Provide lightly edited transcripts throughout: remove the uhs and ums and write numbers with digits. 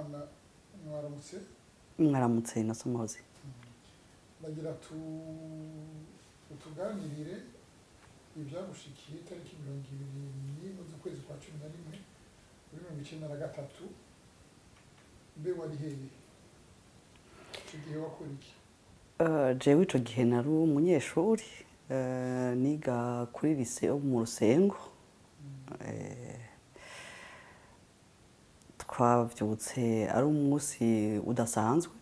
Imana mwaramutse mwaramutse nasomoze bagira tuganirire ibyagushikiye tariki 21 z'ukwezi kwa 11 muri 1993 mbe wari hehe icyo gihe wakora iki? jewe ico gihe nari umunyeshuri niga kuri lycée yo mu Rusengo twavyutse ari umunsi udasanzwe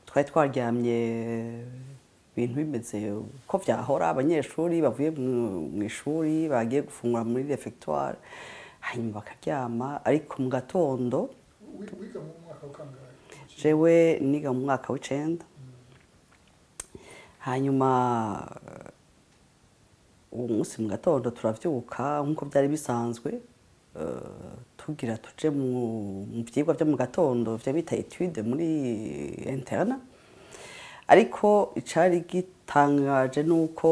twari twaryamye ibintu bimeze ko vyahora abanyeshuri bavuye mu ishuri bagiye gufungura muri refectoire hanyuma bakaryama ariko mu gatondo wiga mu mwaka ukangaye? jewe niga mu mwaka w'9 hanyuma uwo munsi mu gatondo turavyuka nkuko byari bisanzwe tugira tuje mu vyigwa byo mu gatondo vya bita étude muri interna ariko icari gitangaje nuko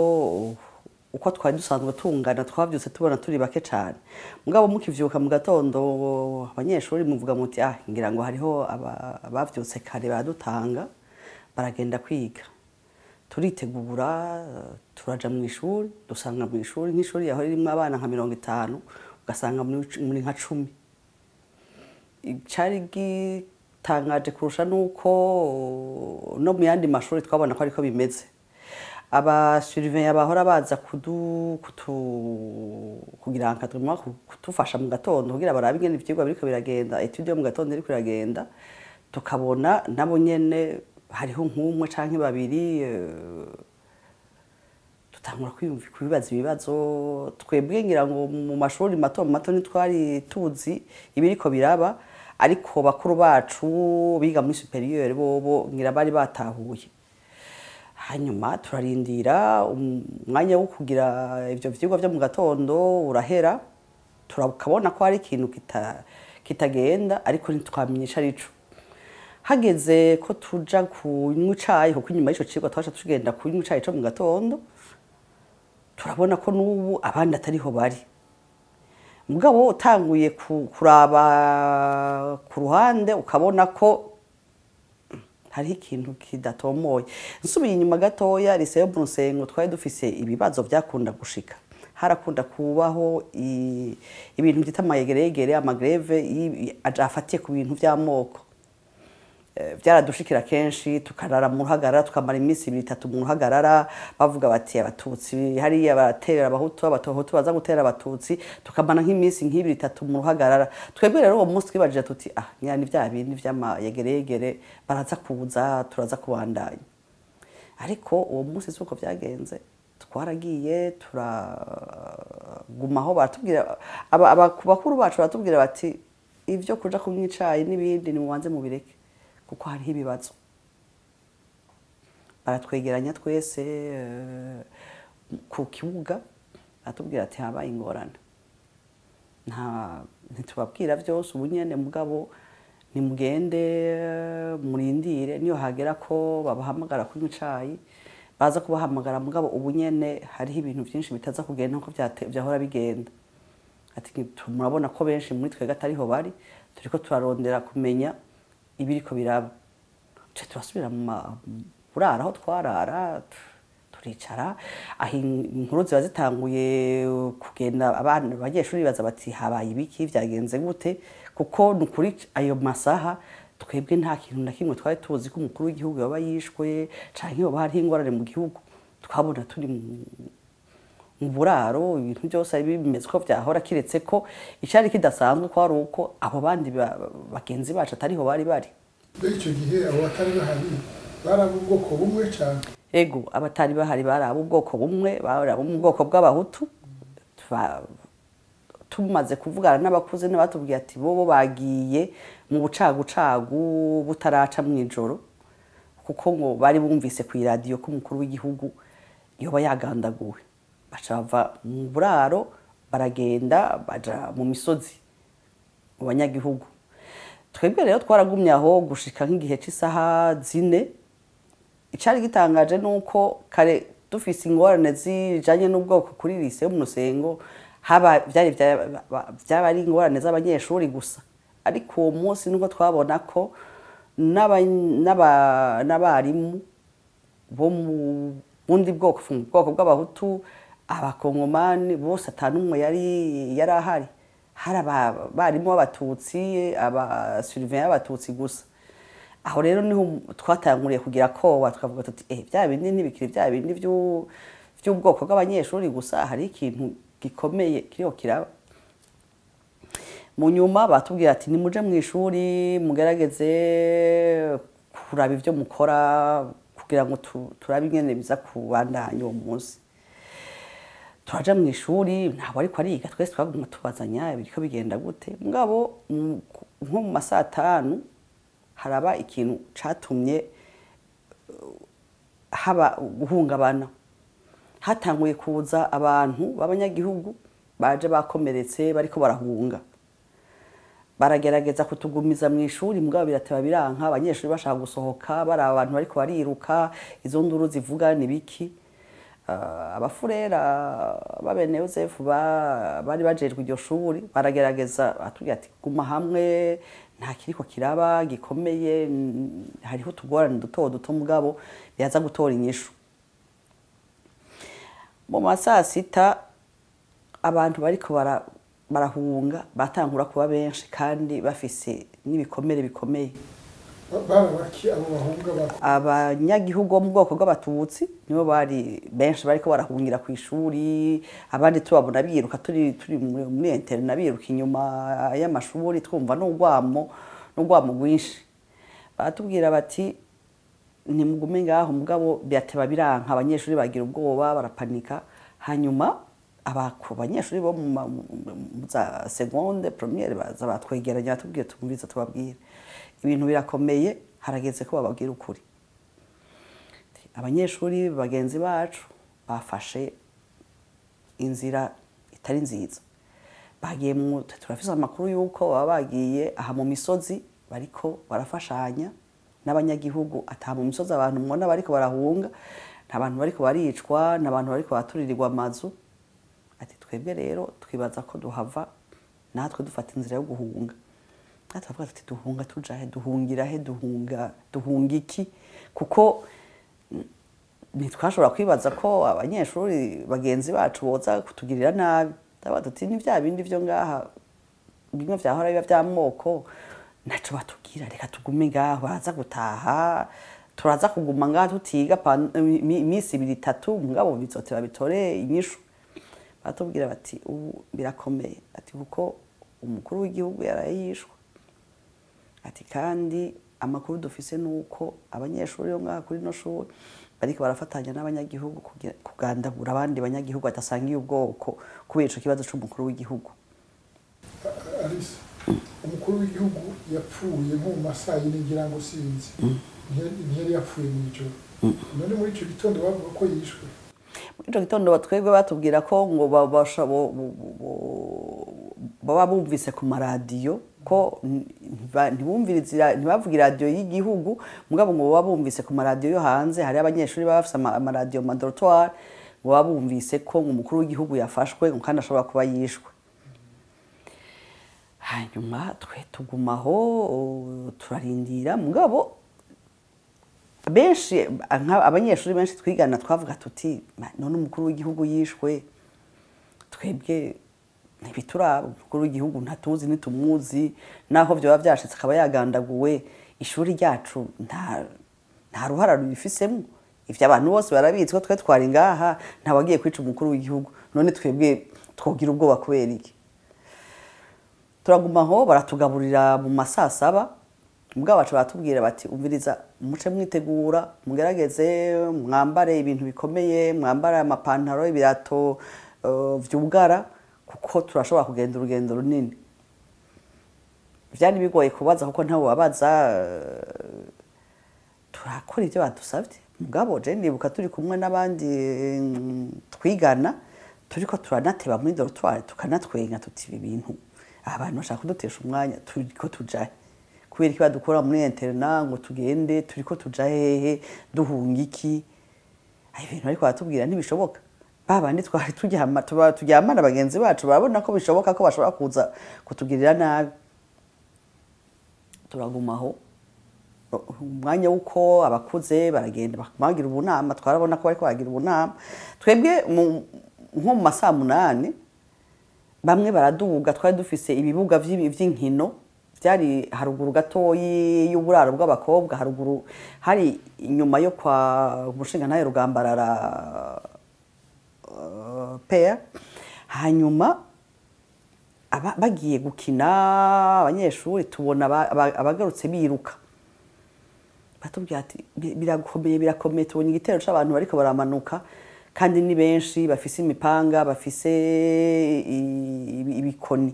uko twari dusanzwe tungana twavyutse tubona turi bake cyane mugabo mukivyuka mu gatondo abanyeshuri muvuga muti ngira ngo hariho abavyutse kare badutanga baragenda kwiga turitegura turaja mu ishuri dusanga mu ishuri nk'ishuri yaho ririmo abana nka 50 ugasanga muri nka 10 icari gitangaje kurusha nuko no mu yandi mashuri twabona ko ariko bimeze aba surveillant bahora baza kugira encadrement kutufasha mu gatondo kugira barabe ingene ivyigwa biriko biragenda etude yo mu gatondo iriko iragenda tukabona nabo nyene hariho nk'umwe canke babiri tutangura kwibaza ibibazo twebwe ngira ngo mu mashuri mato ntitwari tuzi ibiriko biraba ariko bakuru bacu biga muri superieur bobo ngira bari batahuye hanyuma turarindira umwanya wo kugira ivyo vyigwa byo mu gatondo urahera turabona ko hari ikintu kitagenda ariko ntitwamenyesha arico hageze ko tuja kunywa icayi kuko inyuma y'ico cigwa twasha tugenda kunywa icayi cyo mu gatondo turabona ko n'ubu abandi atariho bari mugabo utanguye kuraba ku ruhande ukabona ko hari ikintu kidatomoye nsubiye inyuma gatoya lycée yo mu Rusengo twari dufise ibibazo byakunda gushika harakunda kubaho ibintu byita amayegeregere amagreve afatiye ku bintu by'amoko byaradushikira kenshi tukarara mu ruhagarara tukamara iminsi 3 mu ruhagarara bavuga bati abatutsi hariya baratera abahutu abatohutu baza gutera abatutsi tukamana nk'iminsi 2-3 mu ruhagarara twebwe rero uwo munsi twibajije tuti nyani vya bintu vy'amayegeregere baraza kuza turaza kubandanya ariko uwo munsi suko vyagenze twaragiye turagumaho batubwira abakuru bacu baratubwira bati ivyo kuja kunywa icayi n'ibindi ni mubanze mu bireke kuko hariho ibibazo baratwegeranya twese ku kibuga atubwira ati habaye ingorane ntitubabwira byose ubu nyene mugabo nimugende murindire niyo hagera ko babahamagara kunywa icayi baza kubahamagara mugabo ubu nyene hariho ibintu byinshi bitaza kugenda nko byahora bigenda ati murabona ko benshi muri twega atariho bari turiko turarondera kumenya ibiriko biraba turasubira mu burara aho twarara turicara aho inkuru ziba zitanguye kugenda abana abanyeshuri baza bati habaye ibiki vyagenze gute kuko nukuri ayo masaha twebwe nta kintu na kimwe twari tuzi ko umukuru w'igihugu yaba yishwe canke yoba hariho ingorane mu gihugu twabona turi mu buraro ibintu byose ari bimeze ko vyahora kiretse ko icari kidasanzwe ko ari uko abo bandi bagenzi bacu atariho bari icyo gihe abo batari bahari baraba ubwoko bumwe cyane ego abatari bahari baraba ubwoko bumwe baraba mu bwoko bw'abahutu tumaze kuvugana n'abakuze n'abatubwiye ati bobo bagiye mu bucagucagu butaraca mu ijoro kuko ngo bari bumvise ku radio ko umukuru w'igihugu yoba yagandaguwe baca bava mu buraro baragenda baja mu misozi mu banyagihugu twebwe rero twaragumye aho gushika nk'igihe cy'isaha 4 icari gitangaje nuko kare dufise ingorane zijanye n'ubwoko kuri lycée yo mu Rusengo haba byari ingorane z'abanyeshuri gusa ariko uwo munsi nubwo twabona ko n'abarimu bo mu bundi bwoko bw'abahutu abakongomani bose atanumwe yari ahari hari abarimu b'abatutsi abasurveillant b'abatutsi gusa. Aho rero niho twatanguriye kugira koba tukavuga tuti bya bindi ntibikiri bya bindi by'ubwoko bw'abanyeshuri gusa, hari ikintu gikomeye kiriho kiraba. Mu nyuma batubwira ati nimuje mu ishuri mugerageze kuraba ibyo mukora kugira ngo turabe ingene biza kubandanya uwo munsi. Turaja mu ishuri ntabwo ariko ariga, twese twaguma tubazanya biriko bigenda gute. Mugabo nko mu masaha 5 haraba ikintu catumye haba guhungabana. Hatanguye kuza abantu b'abanyagihugu baje bakomeretse bariko barahunga, baragerageza kutugumiza mu ishuri mugabo birateba biranka. Abanyeshuri bashaka gusohoka bari abantu bariko bariruka, izo nduru zivuga ni biki. Abafurera babene Yosefu bari bajejwe iryo shuri baragerageza atubwira ati guma hamwe nta kiriko kiraba gikomeye, hariho utugorane duto mugabo yaza gutora inyishu. Mu masaha 6 abantu bariko barahunga batangura kuba benshi kandi bafise n'ibikomere bikomeye. Barabaki abo bahunga abanyagihugu bo mu bwoko bw'abatutsi nibo bari benshi bariko barahungira ku ishuri, abandi tubabona biruka turi muri internet biruka inyuma y'amashuri twumva n'ugwamo rwinshi. Batubwira bati nimugume ngaho mugabo byateba biranka. Abanyeshuri bagira ubwoba barapanika. Hanyuma abanyeshuri bo mu za seconde première baza batwegeranya batubwira tumviza tubabwira ibintu birakomeye, harageze ko bababwira ukuri. Abanyeshuri bagenzi bacu bafashe inzira itari nziza, bagiye turafise amakuru yuko baba bagiye aha mu misozi bariko barafashanya n'abanyagihugu. Ataha mu misozi abantu mubona bariko barahunga nta bantu bariko baricwa, n'abantu bariko baturirirwa amazu. Ati twebwe rero twibaza ko duhava natwe dufata inzira yo guhunga. Atavuga ati duhunga tujahe, duhungira he, duhunga iki? Kuko ntitwashobora kwibaza ko abanyeshuri bagenzi bacu boza kutugirira nabi. Ndabaza ati ni vya bindi vyo ngaha bimwe vyahora biba vy'amoko naco batubwira reka tugume ngaho, baraza gutaha turaza kuguma ngaha tutiga imisi 2-3 mugabo bizoteba bitore inyishu. Batubwira bati ubu birakomeye, ati kuko umukuru w'igihugu yarayishwe, ati kandi amakuru dufise nuko abanyeshuri yo ngaha kuri no shuri bariko barafatanya n'abanyagihugu kugandagura abandi banyagihugu batasangiye ubwoko kubera ico kibazo c'umukuru w'igihugu. Alice, umukuru w'igihugu yapfuye nko mu masaha y'ingira ngo sinzi ntiyari yapfuye mu ijoro. None muri ico gitondo bavuga ko yishwe. Muri ico gitondo batwebwe batubwira ko ngo baba bumvise ku maradiyo ko ntibavuga iradiyo y'igihugu mugabo ngo baba bumvise ku maradiyo yo hanze. Hari abanyeshuri baba bafise amaradiyo mu dortoir ngo baba bumvise ko umukuru w'igihugu yafashwe kandi ashobora kuba yishwe. Hanyuma twe tugumaho turarindira mugabo benshi abanyeshuri benshi twigana twavuga tuti none umukuru w'igihugu yishwe twebwe ntibituraba. Umukuru w'igihugu ntatuzi nitumuzi, naho byo byashitse akaba yagandaguwe ishuri ryacu nta ruhara rubifisemo. Ivyo abantu bose barabitse ko twe twari ngaha ntabagiye kwica umukuru w'igihugu, none twebwe twogira ubwoba kubera iki? Turagumaho baratugaburira mu masaha 7 mugabo bacu batubwira bati umviriza muce mwitegura mugerageze mwambare ibintu bikomeye, mwambare amapantaro ibirato vy'ubugara kuko turashobora kugenda urugendo runini. Vyari bigoye kubaza kuko ntawe wabaza, turakora ivyo badusavye mugabo je ndibuka turi kumwe n'abandi twigana turiko turanateba muri dortoir tukanatwenga tuti ibintu abantu bashaka kudutesha umwanya turiko tujahe kubera iki badukora muri internat ngo tugende turiko tuja hehe duhunga iki? Ibintu ariko batubwira ntibishoboka. Babandi twari turyamana bagenzi bacu barabona ko bishoboka ko bashobora kuza kutugirira nabi. turagumaho umwanya w'uko abakuze baragenda bakagira ubunama twarabona ko bariko bagira ubunama twebwe nko mu masaa 8 bamwe baraduga twari dufise ibibuga vy'inkino byari haruguru gatoyi y'uburaro bw'abakobwa haruguru hari inyuma yo kwa umushinga ntaye Rugambarara pea hanyuma bagiye gukina abanyeshuri tubona abagarutse biruka batubwira ati birakomeye tubona igitero c'abantu bariko baramanuka kandi ni benshi bafise imipanga bafise ibikoni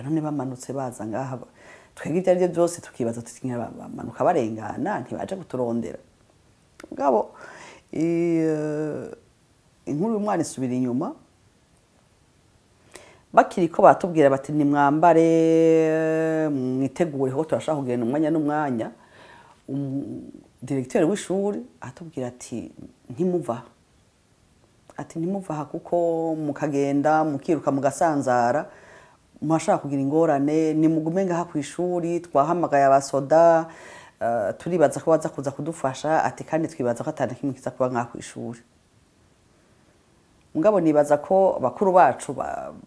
none bamanutse baza ngaha twebwe ibyo aribyo byose tukibaza tuti bamanuka barengana ntibaje kuturondera ngabo inkuru y'umwana isubira inyuma bakiriko batubwira bati nimwambare mwitegure ko turashaka kugenda umwanya n'umwanya directeur w'ishuri atubwira ati ntimuva kuko mukagenda mukiruka mugasanzara mwashaka kugira ingorane nimugume ngaha ku ishuri twahamagaye abasoda turibaza ko baza kuza kudufasha ati kandi twibaza ko atana kimwe kiza kuba ngaha ku ishuri mugabo nibaza ko bakuru bacu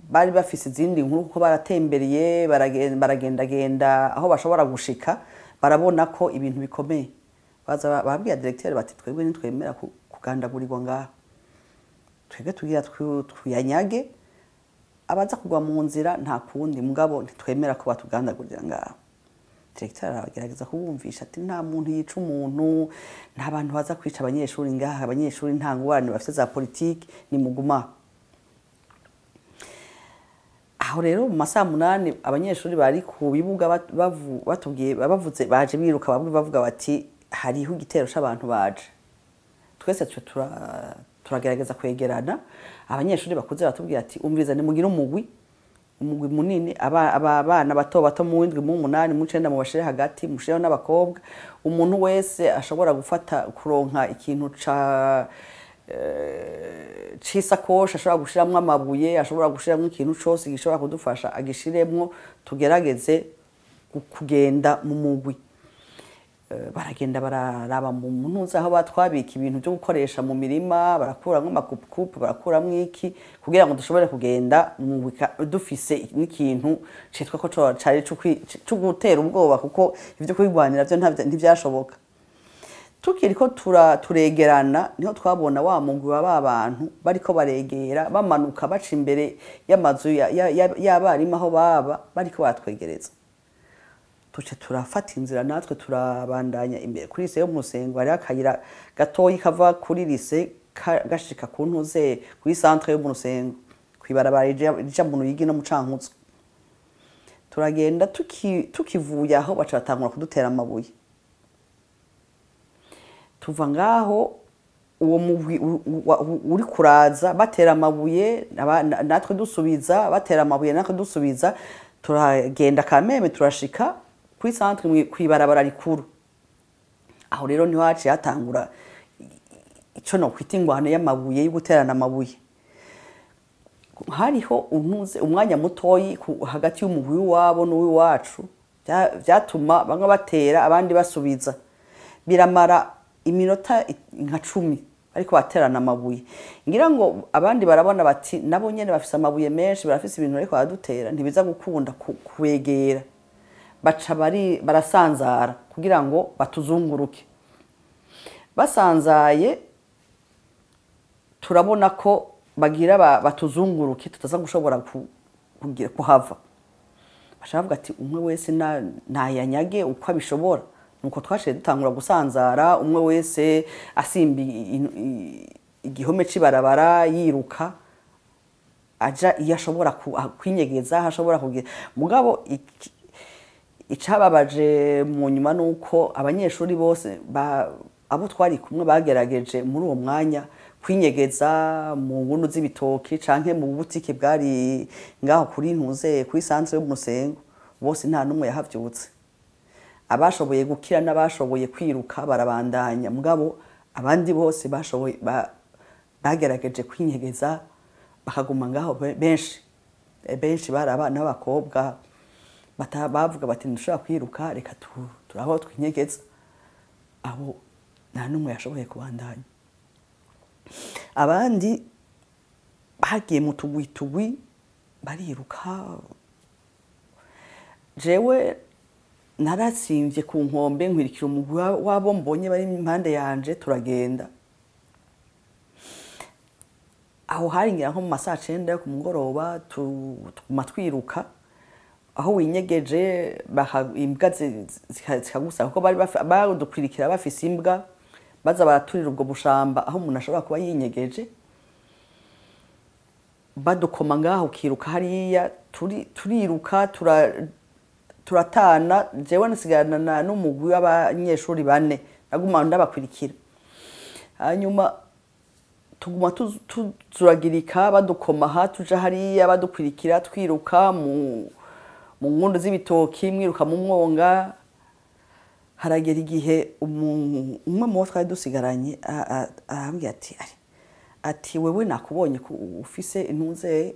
bari bafise izindi nkuru kuko baratembereye baragendagenda aho bashobora gushika barabona ko ibintu bikomeye baza babwiye directeur bati twebwe nitwemera kugandagurirwa ngaha twebwe tugira twiyanyage abaza kugwa mu nzira nta kundi mugabo ntitwemera ko batugandagurira ngaho directeur aragerageza kubumvisha ati nta muntu yica umuntu nta bantu baza kwica abanyeshuri ngaha abanyeshuri nta ngorane bafite za politiki ni muguma aho rero mu masaa 8 abanyeshuri bari ku bibuga batubwiye bavuze baje biruka bavuga bati hariho igitero c'abantu baje twese turagerageza kwegerana abanyeshuri bakuze batubwira ati umviriza ni mugira umugwi munini abana bato mu windwi mu 8 mu 9 mu bashire hagati mushireho n'abakobwa umuntu wese ashobora gufata kuronka ikintu cisakoshi ashobora gushiramwe amabuye ashobora gushiramwe ikintu cose gishobora kudufasha agishiremwo tugerageze kugenda mu mugwi baragenda bararaba mu ntuza aho batwabika ibintu byo gukoresha mu mirima barakuramwe amakupukupu barakuramwe iki kugira ngo dushobore kugenda mu dufise n'ikintu citwa ko cari cyo gutera ubwoba kuko ivyo kwigwanira byo ntivyashoboka tukiriko turegerana niho twabona wa mugwi w'abantu bariko baregera bamanuka baca imbere y'amazu y'abarimu aho baba bariko batwegereza tuce turafata inzira natwe turabandanya imbere kuri lise yo mu Rusengo hari akayira gatoyi kava kuri lise gashika ku ntuze kuri centre yo mu Rusengo kwibarabara rija mu Ruyigi no mu Cankuzo turagenda tukivuye aho baca batangura kudutera amabuye tuva ngaho uwo mugwi uri kuraza batera amabuye natwe dusubiza batera amabuye natwe dusubiza turagenda Kameme turashika kuri centre kwibarabara rikuru aho rero niho haciye hatangura ico no kwita ingwano y'amabuye yo guterana amabuye hariho umwanya mutoyi hagati y'umugwi wabo n'uwiwacu byatuma bamwe batera abandi basubiza biramara iminota nka 10 ariko baterana amabuye ngira ngo abandi barabona bati nabo nyene bafise amabuye menshi barafise ibintu ariko badutera ntibiza gukunda kwegera baca barasanzara kugira ngo batuzunguruke basanzaye turabona ko bagira batuzunguruke tutaza gushobora kugira kuhava bashavuga ati umwe wese ntayanyage uko abishobora nuko twashiye dutangura gusanzara umwe wese asimbi igihome cibarabara yiruka aja iyo ashobora kwinyegeza hashobora kugira mugabo icababaje mu nyuma nuko abanyeshuri bose abo twari kumwe bagerageje muri uwo mwanya kwinyegeza mu ngunu z'ibitoki canke mu butike bwari ngaho kuri ntuze kuri centre yo mu Rusengo bose nta numwe yahavyutse abashoboye gukira n'abashoboye kwiruka barabandanya mugabo abandi bose bashoboye bagerageje kwinyegeza bakaguma ngaho benshi bari abana b'abakobwa bavuga bati ntushobora kwiruka reka turaho twinyegeza abo nta n'umwe yashoboye kubandanya abandi bagiye mu tugwi bariruka jewe narasimvye ku nkombe nkwirikira umugwi wabo mbonye bari impande yanje turagenda aho hari ngira nko mu masaha 9 yo ku mugoroba tuguma twiruka aho winyegeje imbwa zikagusa kuko bari badukwirikira bafise imbwa baza baraturira ubwo bushamba aho umuntu ashobora kuba yinyegeje badukoma ngaho kiruka hariya turiruka turatana jewe nasigarana n'umugwi w'abanyeshuri 4 naguma ndabakwirikira hanyuma tuguma tuzuragirika badukoma ha tuja hariya badukwirikira twiruka mu nkondo z'ibitoki mwiruka mu mwonga haragera igihe umwe mu twari dusigaranye arambwira ati wewe nakubonye ufise intunze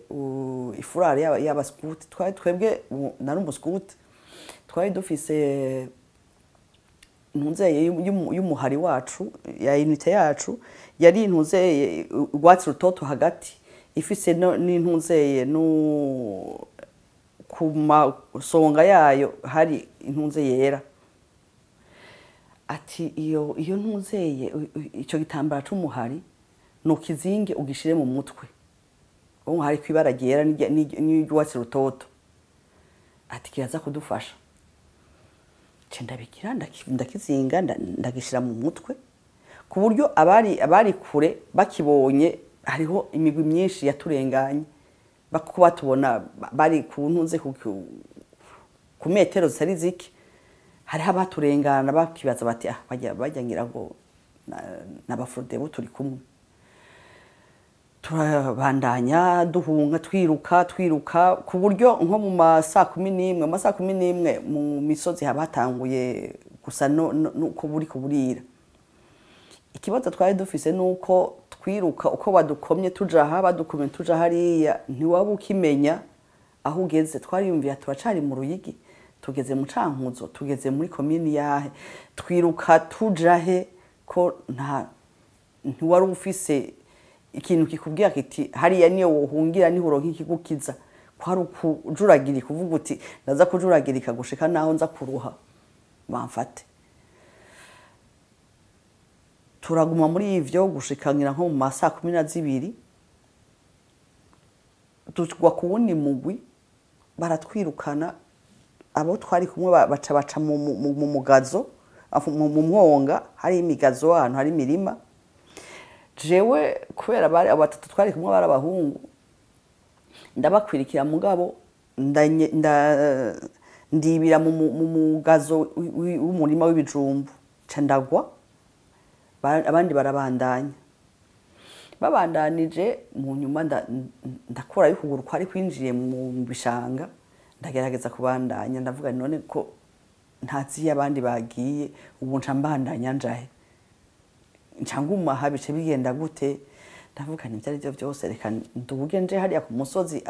ifurare y'aba scout twebwe nari umuscout twari dufise intunze y'umuhari wacu ya unité yacu yari intunze urwatsi rutoto hagati ifise n'intunze ku masonga yayo hari intunze yera ati iyo ntunzeye ico gitambara c'umuhari nukizinge ugishire mu mutwe ubu hari kwibara ryera n'urwatsi rutoto ati kiraza kudufasha ndabikira ndakizinga ndagishira mu mutwe ku buryo abari kure bakibonye hariho imigwi myinshi yaturenganye bakuba tubona bari ku ntunze ku metero zitari ziki hari abaturengana bakibaza bati bajya ngira ngo n'abafrodebo turi kumwe turabandanya duhunga twiruka ku buryo nko mu masaa 11 mu misozi habatanguye gusa no kuburira ikibazo twari dufise nuko twiruka uko badukomye badukomye tuja hariya ntiwaba ukimenya aho ugeze twariyumviye turacari mu Ruyigi tugeze mu Cankuzo tugeze muri commune yahe twiruka tujahe ko ntiwari ufise ikintu kikubwira kiti hariya niyo wohungira niho uronka ikigukiza kwari ukujuragirika kuvuga uti ndaza kujuragirika gushika naho nza kuruha bamfate turaguma muri ivyo gushikangira nko mu masaa 12 tugwa ku wundi mugwi baratwirukana abo twari kumwe baca mu mugazo mu mwonga hari imigazo ahantu hari imirima jewe kubera bari abatatu twari kumwe barabahungu ndabakwirikira mugabo ndibira mu mugazo w'umurima w'ibijumbu candagwa abandi barabandanya babandanije mu nyuma ndakora y'ukuguru kwari kwinjiye mu bishanga ndagerageza kubandanya ndavuga none ko ntazi abandi bagiye ubu nca mbandanya njahe ncanguma habice bigenda gute ndavuga nti byari byo byose reka nduge nje hariya ku musozi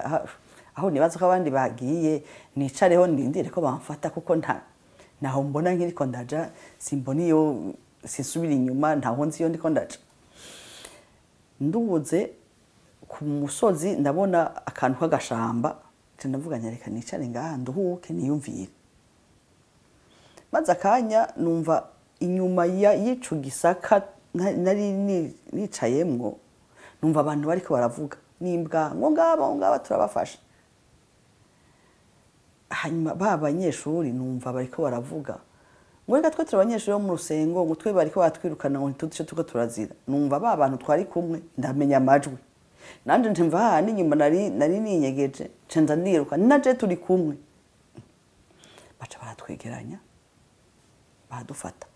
aho nibaza ko abandi bagiye nicareho ndindire ko bamfata kuko naho mbona nkiriko ndaja simbona iyo sisubira inyuma ntaho nzi iyo ndiko ndaja ndubuze ku musozi ndabona akantu k'agashamba ndavuga reka nicare ngaha nduhuke niyumvire maze akanya numva inyuma y'ico gisaka nari nicayemwo numva abantu bariko baravuga nimbwa ngo ngaba turabafasha hanyuma babanyeshuri numva bariko baravuga ngo reka twe turabanyeshuri bo mu rusengo ngo twe bariko batwirukana ngo ntitudice tuko turazira numva abantu twari kumwe ndamenya amajwi nanje ntimva handi nyuma nari ninyegeje cenza ndiruka naje turi kumwe baca baratwegeranya badufata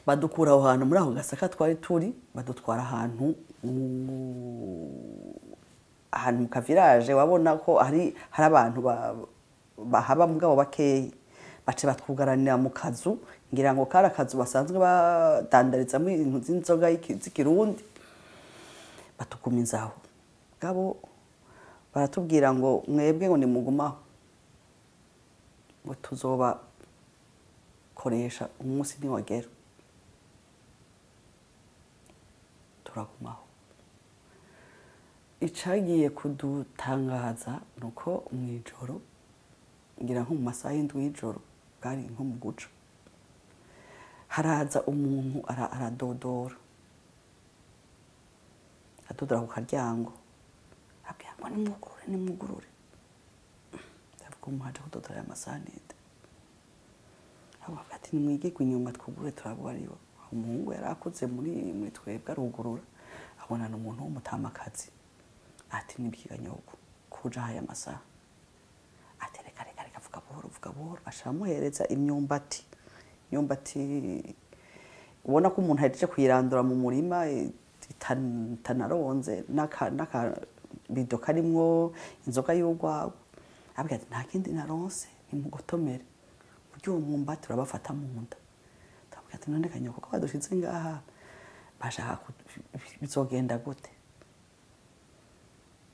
badukura aho hantu muri aho gasaka twari turi badutwara ahantu mu kavirage wabona ko hari abantu bahaba mugabo bakeyi bace batwugaranira mu kazu ngira ngo kara kazu basanzwe badandarizamo ibintu z'inzoga z'ikirundi batugumizaho gabo baratubwira ngo mwebwe ngo nimugumaho ngo tuzobakoresha umunsi niwagera turagumaho. Icagiye kudutangaza nuko mw'ijoro ngira nko mu masaha y'indwi y'ijoro bwari nko mu guca haraza umuntu aradodora ku karyango abwira ngo nimwugurure ndavuga umuhaje kudodora aya masaha ninde avuga ati nimwigirwe inyuma twugurure turabura ariwe. Umuhungu yari akuze muri twebwe arugurura abonana umuntu w'umutamakazi ati nibikiganyoko kuja haya masaha ati reka vuga buhoro ashamuhereza imyumbati ubona ko umuntu ahejeje kuyirandura mu murima itanaronze n'akabido karimwo inzoga y'urwagwa abwira ati nta kindi naronse nimugotomere buryo uwo mwumbati urabafata mu nda ndavuga ati none kanyoko ko badushize ngaha bashaka bizogenda gute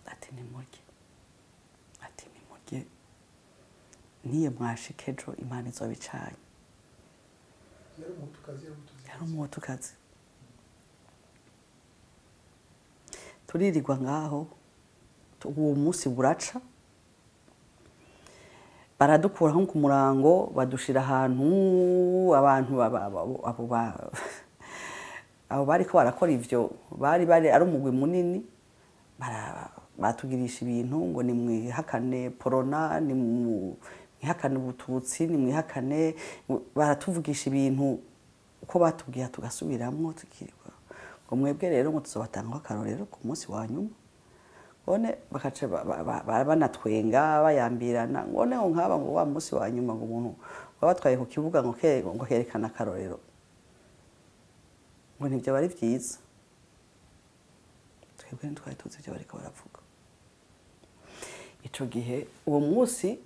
ati nimurye niye mwashika ejo Imana izobicanye. Yari umutukazi turirirwa ngaho uwo munsi buraca baradukura nko ku murango badushira ahantu abantu abo bariko barakora ivyo bari ari umugwi munini batugirisha ibintu ngo ni mwihakane porona ni mwihakane ubututsi ni mwihakane baratuvugisha ibintu uko batubwiye tugasubiramwo tukirwa ngo mwebwe rero ngo tuzobatanga akarorero ku munsi wa nyuma bone bakaca banatwenga bayambirana ngone ngo nkaba ngo wa munsi wa nyuma ngo umuntu wabatwaye ku kibuga ngo herekana akarorero ngo nivyo bari vyiza twebwe ntitwari tuzi ivyo bariko baravuga. Ico gihe uwo munsi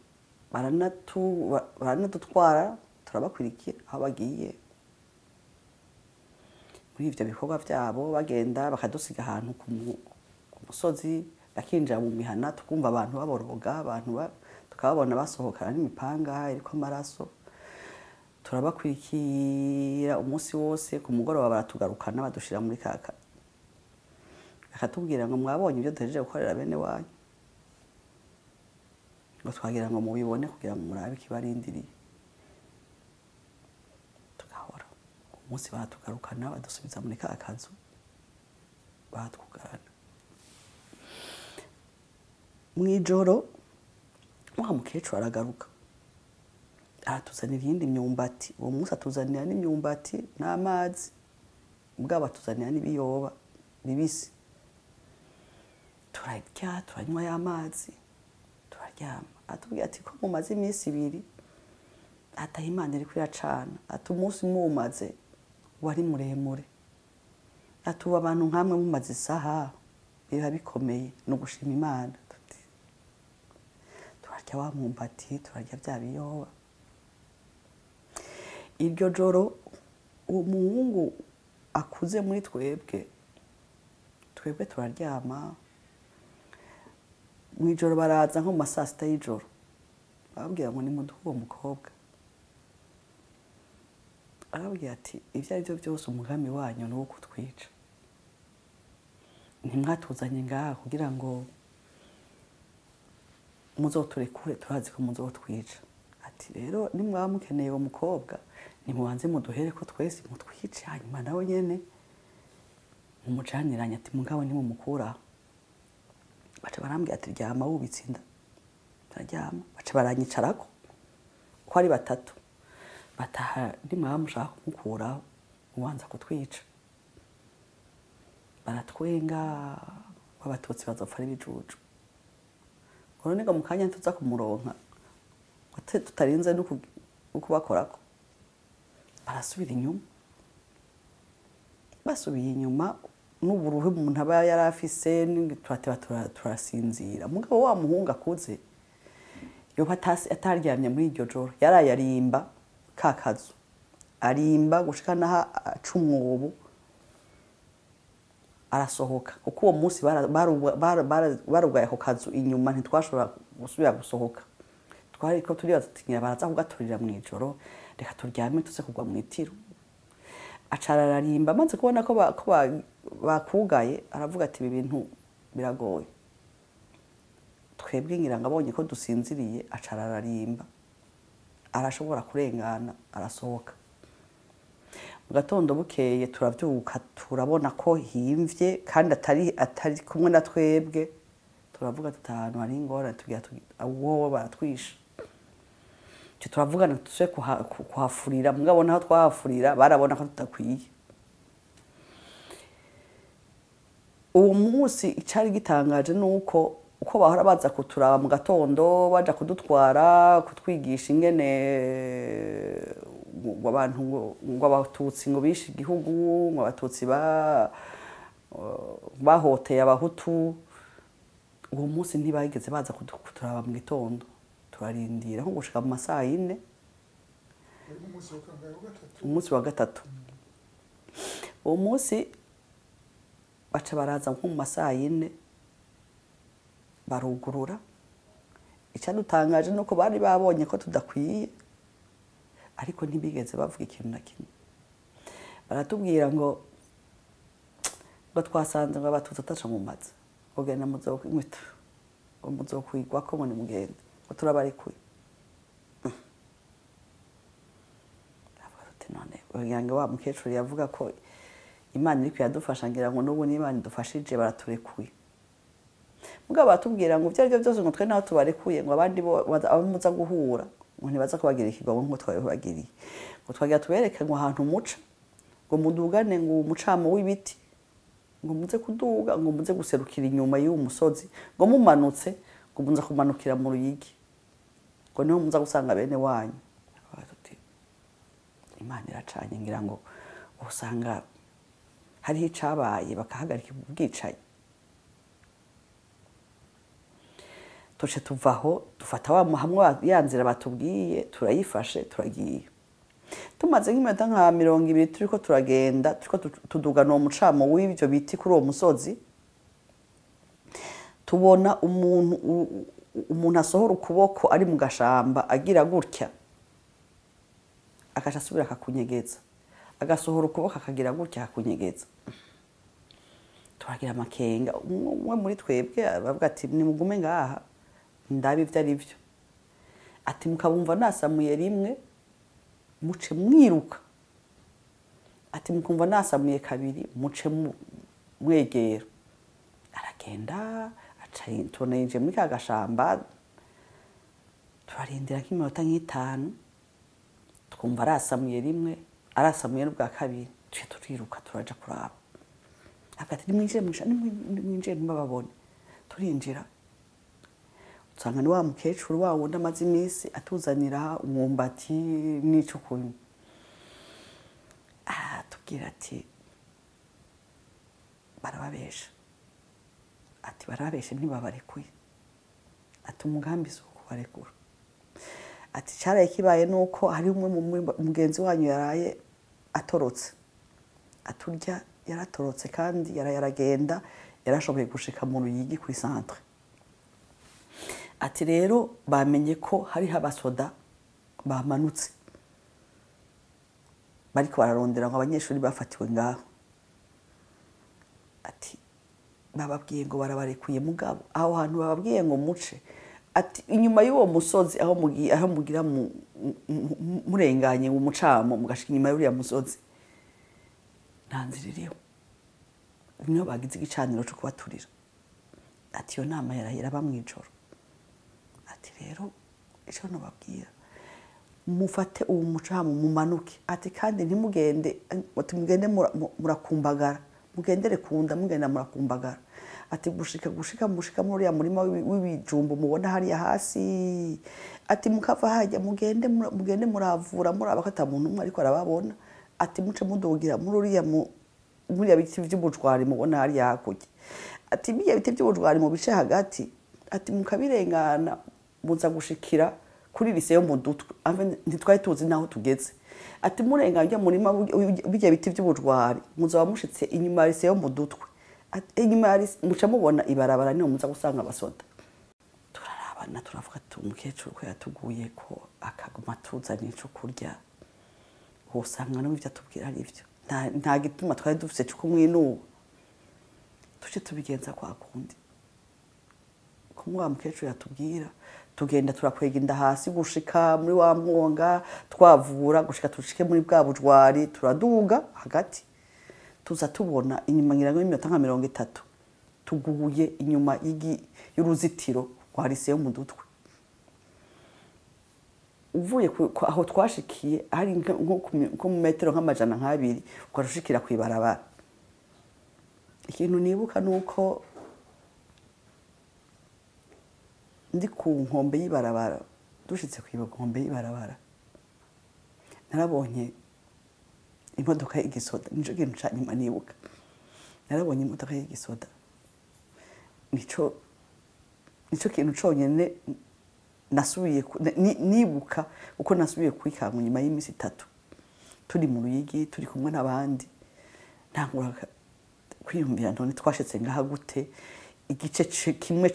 baranadutwara turabakurikira aho bagiye muri ivyo bikorwa vyabo bagenda bakadusiga ahantu ku musozi bakinjira mu mihana tukumva abantu baboroga abantu tukababona basohokana n'imipanga iriko amaraso turabakurikira umunsi wose ku mugoroba baratugarukana badushira muri kaka akatubwira ngo mwabonye ibyo duhejeje gukorera bene wanyu ngo twagira ngo mubibone kugira ngo murabe ikibarindiriye tugahora umunsi baratugarukana badusubiza muri ka kazu batwugarana mw'ijoro wa mukecuru aragaruka aratuzanira iyindi myumbati uwo munsi atuzanira n'imyumbati n'amazi ubwabo atuzanira n'ibiyoba bibisi turarya turanywa y'amazi turaryama atubwira ati ko mumaze iminsi ibiri ataha Imana iriko iracana ati umunsi mumaze wari muremure ati ubu abantu nkamwe mumaze isaha biba bikomeye no gushima Imana turarya wa mwumbati turarya bya biyoba. Iryo joro uwo muhungu akuze muri twebwe turaryama mw'ijoro baraza nko mu masaa sita y'ijoro bababwira ngo nimuduhe uwo mukobwa arababwira ati ibyo ari byo byose umugambi wanyu ni uwo kutwica ntimwatuzanye ngaha kugira ngo muzoturekure turazi ko muzotwica ati rero nimwaba mukeneye uwo mukobwa nimubanze muduhere ko twese mutwice hanyuma nawe nyene mumucaniranye ati mugabo nimumukuraho baca barambwira ati ryama wubitse inda ndaryama baca baranyicarako ko ari batatu bataha nimwaba mushaka kumukuraho ubanza kutwica baratwenga w'abatutsi bazopfa ari bijuju none ngo mukanya tuza kumuronka tutarinze no kubakorako barasubira inyuma basubiye inyuma n'uburuhe umuntu aba yarafise turasinzira mugabo wa muhungu akuze yoba ataryamye muri iryo joro yarayarimba kakazu arimba gushika naha acumwobo arasohoka kuko uwo munsi barugaye ako kazu inyuma ntitwashobora gusubira gusohoka twari ko turibaza tuti baraza kugaturira mu ijoro reka turyame tuze kugwa mu itiro acarararimba amaze kubona ko bakugaye aravuga ati ibi bintu biragoye twebwe ngira ngo abonye ko dusinziriye acarararimba arashobora kurengana arasohoka mu gatondo bukeye turavyuka turabona ko himvye kandi atari kumwe na twebwe turavuga tuti ahantu hari ingorane tugira wowe baratwisha turavugana tuse kuhafurira mugabo naho twahafurira barabona ko tutakwiye uwo munsi icari gitangaje nuko uko bahora baza kuturaba mu gatondo baja kudutwara kutwigisha ingene abantu ngo abatutsi ngo bishe igihugu ngo abatutsi bahoteye abahutu uwo munsi ntibageze baza kuturaba mu gitondo turarindira nko gushika mu masaha 4 umunsi wa gatatu uwo munsi baca baraza nko mu masaha 4 barugurura icyadutangaje nuko bari babonye ko tudakwiye ariko ntibigeze bavuga ikintu na kimwe baratubwira ngo twasanze ngo abatutsi ataca mu mazi kugenda muzokwimita ngo muzokwigwa ko mune mugende ngo turabarekuye none uyange wa mukecuru yavuga ko Imana iri kuyadufasha ngira ngo n'ubu n'Imana idufashije baraturekuye mugabo batubwira ngo byari byo byose ngo twe naho tubarekuye ngo abandi bo abamuza guhura ngo ntibaza kubagira ikigabo ngo twabagiriye ngo twagira tubereke ngo ahantu muca ngo mudugane ngo umucamo w'ibiti ngo muze kuduga ngo muze guserukira inyuma y'uwo musozi ngo mumanutse ngo muza kumanukira mu Ruyigi ngo niho muza gusanga bene wanyu Imana iracanye ngira ngo usanga hari icabaye bakahagarika ubwicaye tuce tuvaho dufata wa hamwe yanzira batubwiye turayifashe turagiye tumaze nk'iminota nka 20 turiko turagenda turiko tudugana uwo mucamo w'ibyo biti kuri uwo musozi tubona umuntu asohora ukuboko ari mu gashamba agira gutya akaca asubira akakunyegeza agasohora ukuboko akagira gutya akakunyegeza turagira amakenga umwe muri twebwe bavuga ati nimugume ngaha ndabi ivyo ari byo ati mukabumva nasamuye rimwe muce mwiruka ati mukumva nasamuye kabiri muce mwegera aragenda aca tunenje muri kagashamba turarindira nk'iminota nk'itanu twumva arasamuye rimwe arasamuye n'ubwa kabiri turiruka turaja kuraba agati nimwinjire mbababone turinjira usanga ni wa mukecuru wa wundi amaze iminsi atuzanira umwumbati n'ico kunywa tubwira ati barababesha ati barabeshe ntibabarekuye ati umugambi si ukubarekura ati cyaraye kibaye nuko hari umwe mugenzi wanyu yaraye atorotse aturya yaratorotse kandi yaragenda yarashoboye gushika mu Ruyigi kuri centre ati rero bamenye ko hari abasoda bamanutse bariko bararondera ngo abanyeshuri bafatiwe ngaho ati bababwiye ngo barabarekuye mugabo aho hantu bababwiye ngo muce ati inyuma y'uwo musozi aho mugira murenganye mu mucamo mugashika inyuma y'uriya musozi ntanziririyo niyo bagize igicaniro cyo kubaturira ati yo nama yarahira bamwijoro ati rero ico no babwira mufate uwo mucamo mumanuke ati kandi ntimugende mugende murakumbagara mugendere kunda mugenda murakumbagara ati gushika muri ya murima w'ibijumbu mubona hari hasi ati mukava hajya mugende muravura muraba ko atamuntu umwe ariko arababona ati muce mudugira muri ya biti by'ubujwari mubona hari hakurya ati biya biti by'ubujwari mu bice hagati ati mukabirengana muza gushikira kuri liseyo mu dutwe ntitwari tuzi naho tugeze ati murenganya murima biya biti by'ubujwari muzaba mushitse inyuma liseyo mu dutwe inyuma muca mubona ibarabara niho muza gusanga abasoda turaraba abana turavuga ati umukecuru ko yatuguye ko akaguma atuzanira ico kurya usanga no ivyo atubwira ari ivyo nta gituma twari dufise cyo kumwinuba tuje tubigenza kwa kundi kumwa mukecuru yatubwira tugenda turakwega inda hasi gushika muri wa mwonga twavura gushika tushike muri bwa bujwari turaduga hagati tuza tubona inyuma ngirango iminota nka 30 tuguye inyuma y'uruzitiro rwa lycée yo mu Dutwe uvuye aho twashikiye hari nko mu metero nk'amajana nk'abiri ukarushikira kwibarabara ikintu nibuka nuko ndi ku nkombe y'ibarabara dushitse ku nkombe y'ibarabara narabonye imodoka y'igisoda nico kintu cyanyuma nibuka narabonye imodoka y'igisoda nico kintu conyene nasubiye nibuka uko nasubiye kwikanga nyuma y'imisi 3 turi mu Ruyigi turi kumwe n'abandi ntangura kwiyumvira none twashitse ngaha gute igice kimwe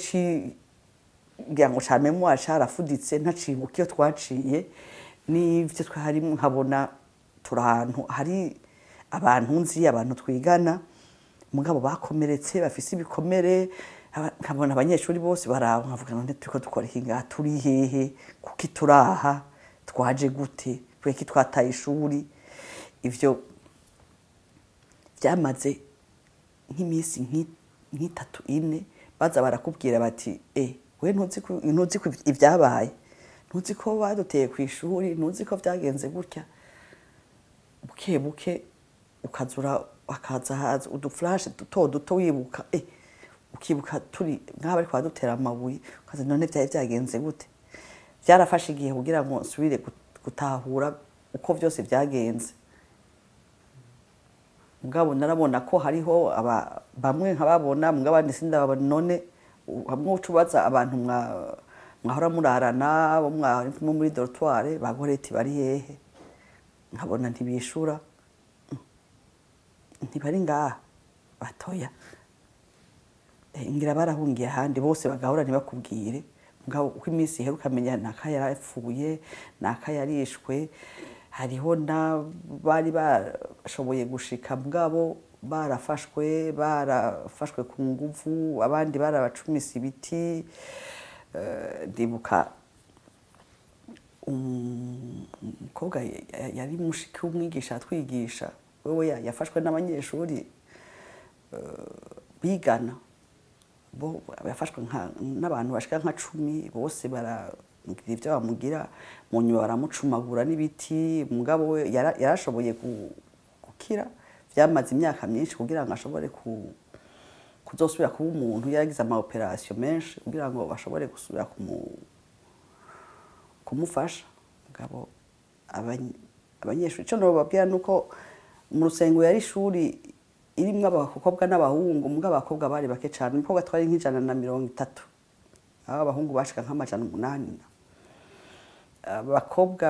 ngirango ca memoire carafuditse ntacibuka iyo twaciye n'ivyo twari nkabona turahantu hari abantu nzi abantu twigana mugabo bakomeretse bafise ibikomere nkabona abanyeshuri bose baraho nkavuga none turiko dukora hinga turi hehe kuki turaha twaje gute kweki twataye ishuri ivyo byamaze nk'imisi nk'itatu ine baza barakubwira bati we ntuzi ko ibyabaye ntuzi ko baduteye ku ishuri ntuzi ko byagenze gutya buke buke ukazura akaza haza uduflash duto wibuka ukibuka turi nk'aba ari kwadutera amabuye ukaza none byagenze gute byarafashe igihe kugira ngo nsubire gutahura uko byose byagenze mugabo narabona ko hariho bamwe nkababona mugabo abandi sindababona none hamwe ucubaza abantu mwahora murarana bo mwari muri dortoir bagoreti bari hehe nkabona ntibishura ntibari ngaha batoya ngira barahungiye ahandi bose bagahora ntibakubwire mugabo uko iminsi iheruka menya nakayarapfuye nakayarishwe hariho bari bashoboye gushika mugabo barafashwe ku nguvu abandi barabacumisa ibiti ndibuka umukobwa yari mushiki w'umwigisha atwigisha wewe yafashwe n'abanyeshuri bigana bo yafashwe n'abantu bashika nka 10 bose baramugira ibyo bamugira mu nyuma baramucumagura n'ibiti mugabo we yarashoboye gukira byamaze imyaka myinshi kugira ngo ashobore kuzosubira kuba umuntu yaragize ama operation menshi kugira ngo bashobore gusubira kumufasha mugabo abanyeshuri cyo no babwira nuko mu rusengo yari ishuri irimwe abakobwa n'abahungu mugabo abakobwa bari bake cyane umukobwa twari nk'ijana30 abahungu bashika nk'amajana 8 abakobwa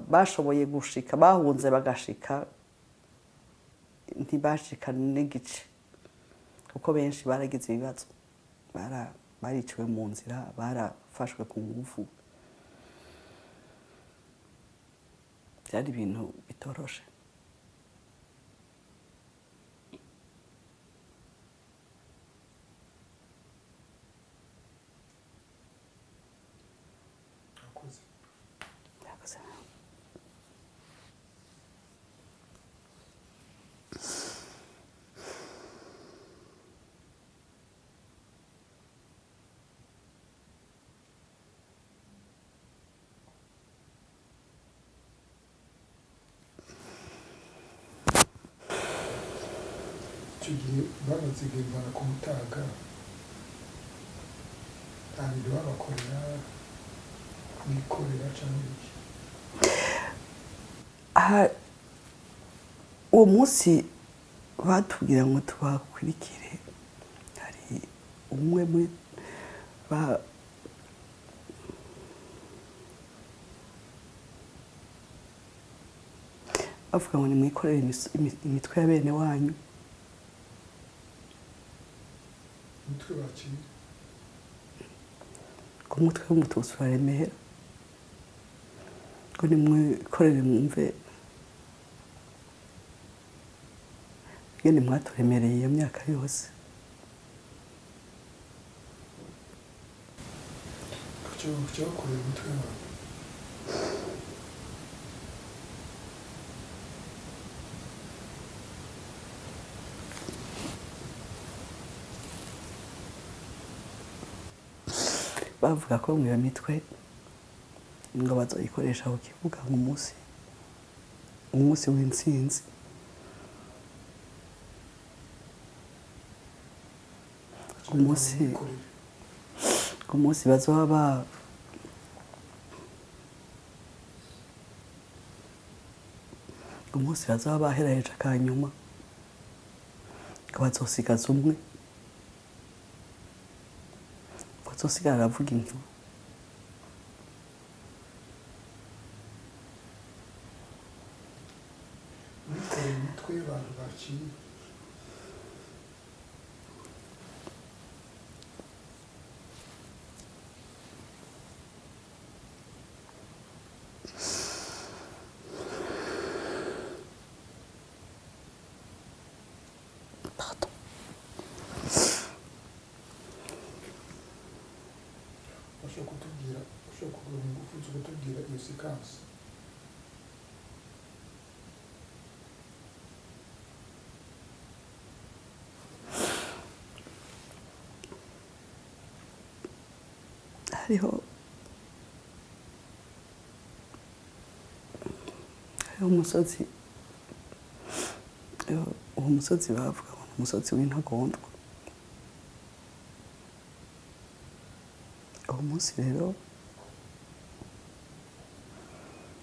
bashoboye gushika bahunze bagashika ntibashika n'igice kuko benshi baragize ibibazo bariciwe mu nzira barafashwe ku ngufu byari ibintu bitoroshe gihe bamaze gembana ku Mutaga abiri babakorera bikorera cyane iki uwo munsi batubwira ngo tubakurikire hari umwe muri bavuga ngo nimwikorere imitwe ya bene wanyu umutwe w'umututsi uraremera ngo nimwikorere mwumve ngene mwaturemereye iyo myaka yose kucyo bakorera umutwe wawe bavuga ko mu iyo mitwe ngo bazoyikoresha ku kibuga umunsi w'intsinzi umunsi bazoba baheraheje akanyuma ngo bazosigaza umwe bazosigara aravuga inkuru bikoreye imitwe y'abantu baciye ushobora kugura ingufu zo kutubwira iyo sekansi hariho umusozi uwo musozi bavuga ngo umusozi w'intagondwa uwo munsi rero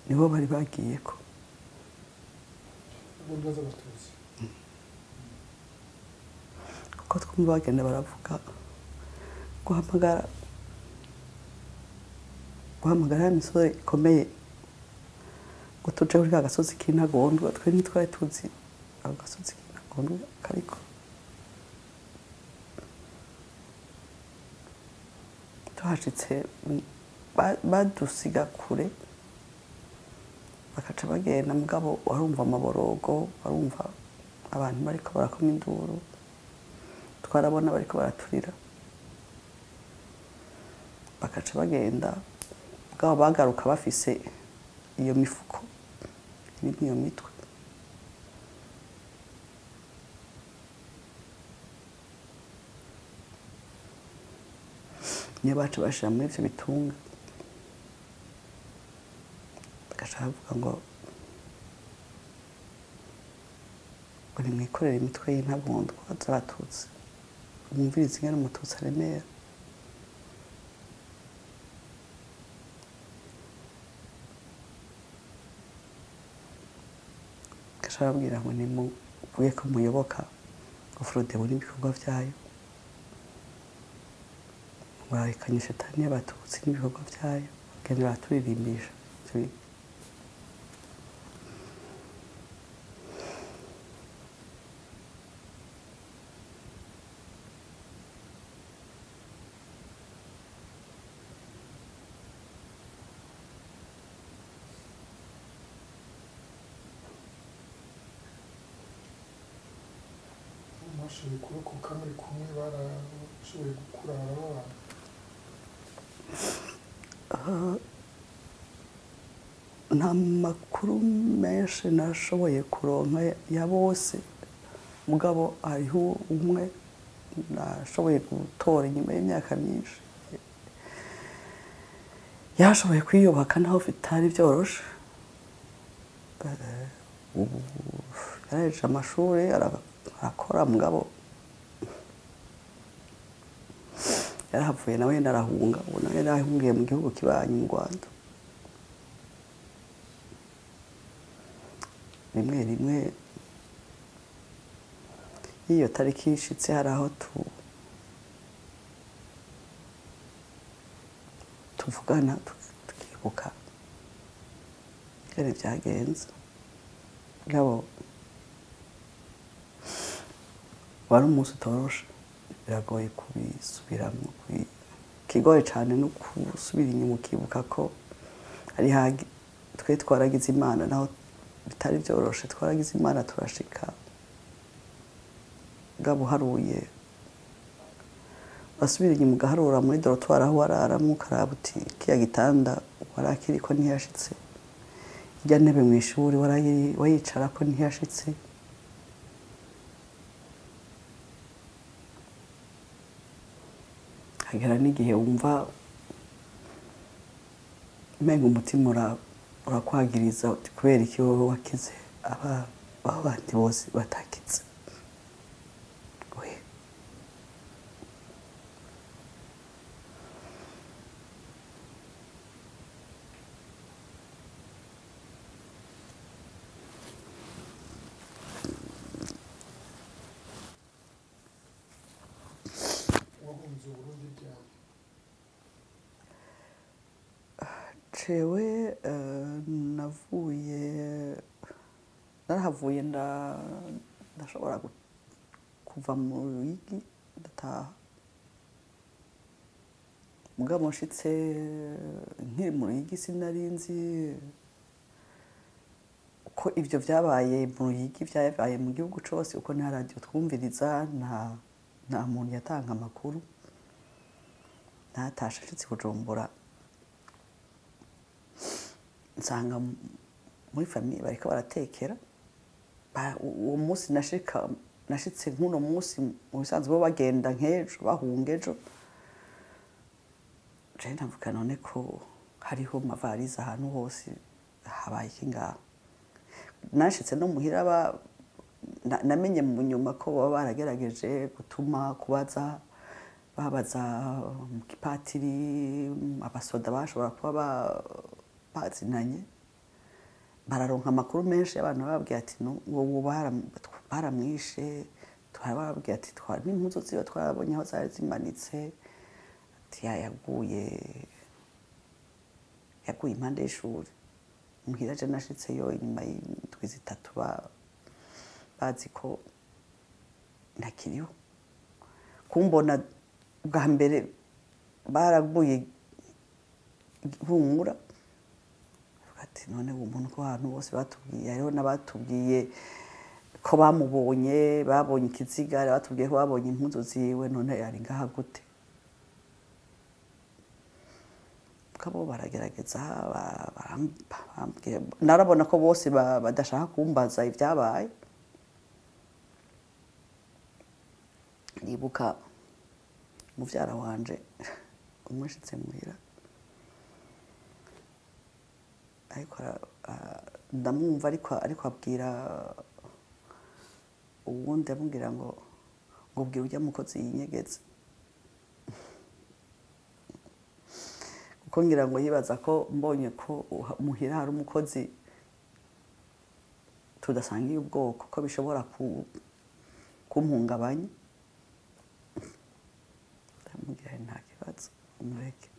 nibo bari bagiyeko ubundi baza abatutsi kuko twumva bagenda baravuga guhamagara ya misozi ikomeye ngo tuje kuri ka gasozi k'intagondwa twe ntitwari tuzi ako gasozi k'intagondwa kariko tuhashitse badusiga kure bakaca bagenda mugabo warumva amaborogo warumva abantu bariko barakoma induru twarabona bariko baraturira bakaca bagenda mugabo bagaruka bafise iyo mifuko irimo iyo mitwe niyo baca bashira muri ivyo bitunga bagaca bavuga ngo nimwikorere imitwe y'intagondwa z'abatutsi mwumvirize ingene umututsi aremera bagaca babwira ngo nimuvuge ko muyoboka ngo Frodebu n'ibikorwa vyayo murarikanye shetani y'abatutsi n'ibikorwa vyayo bagenda baraturirimbisha bashoboye kurokoka muri kumwe barashoboye gukurara babana nta makuru menshi nashoboye kuronka ya bose mugabo hariho umwe nashoboye gutora inyuma y'imyaka myinshi yashoboye kwiyubaka naho bitari byoroshe yarahejeje amashuri arakora mugabo yarahavuye nawe narahunga ubu nawe yarahungiye mu gihugu kibanyi mu Rwanda rimwe rimwe iyo tariki ishitse hari aho tuvugana tukibuka ingene vyagenze ngabo wari umunsi utoroshe biragoye kubisubiramwo kigoye cyane no gusubira inyuma ukibuka ko ari hagi twe twaragize imana naho bitari byoroshe twaragize imana turashika gabuharuye basubira inyuma ugaharura muri dorotwari aho wararamo ukaraba uti kiya gitanda warakiri ko ntiyashitse ijya ntebe mu ishuri wayicara ko ntiyashitse hagera n'igihe wumva umenga umutima urakwagiriza uti kubera iki wowe wakize abandi bose batakize cewe narahavuye ndashobora kuva mu Ruyigi ndataha mugabo nshitse nkiri mu Ruyigi sinarinzi ko ivyo vyabaye mu Ruyigi vyabaye mu gihugu cose uko nta radio twumviriza nta muntu yatanga amakuru natasha nshitse Bujumbura nsanga muri famille bariko baratekera uwo munsi nashitse nk'uno munsi mu bisanzwe bo bagenda nk'ejo bahunga ejo je ndavuga none ko hariho mavarize ahantu hose habaye iki ngaho nashitse no muhira namenye mu nyuma ko baba baragerageje gutuma babaza mu kipatiri abasoda bashobora kuba bazinanye bararonka amakuru menshi abantu bababwiye ati wowe baramwishe barababwiye ati n'impuzu ziwe twabonye aho zari zimanitse ati yaguye impande y'ishuri muhira je nashitseyo inyuma y'indwi zitatu bazi ko ntakiriho kumbona bwa mbere baraguye humura ati none umuntu ko ahantu bose batubwiye hariho n'abatubwiye ko babonye ikiziga batubwiye ko babonye impuzu ziwe none yari ngaha gute kabo baragerageza narabona ko bose badashaka kumbaza ibyabaye nibuka muvyara wanje umwashitse muhira ariko ndamwumva ariko abwira uwundi amubwira ngo bwira ujya mukozi yinyegetse kuko ngira ngo yibaza ko mbonye ko muhira hari umukozi tudasangiye ubwoko ko bishobora kumpungabanya ndamubwira nta kibazo umureke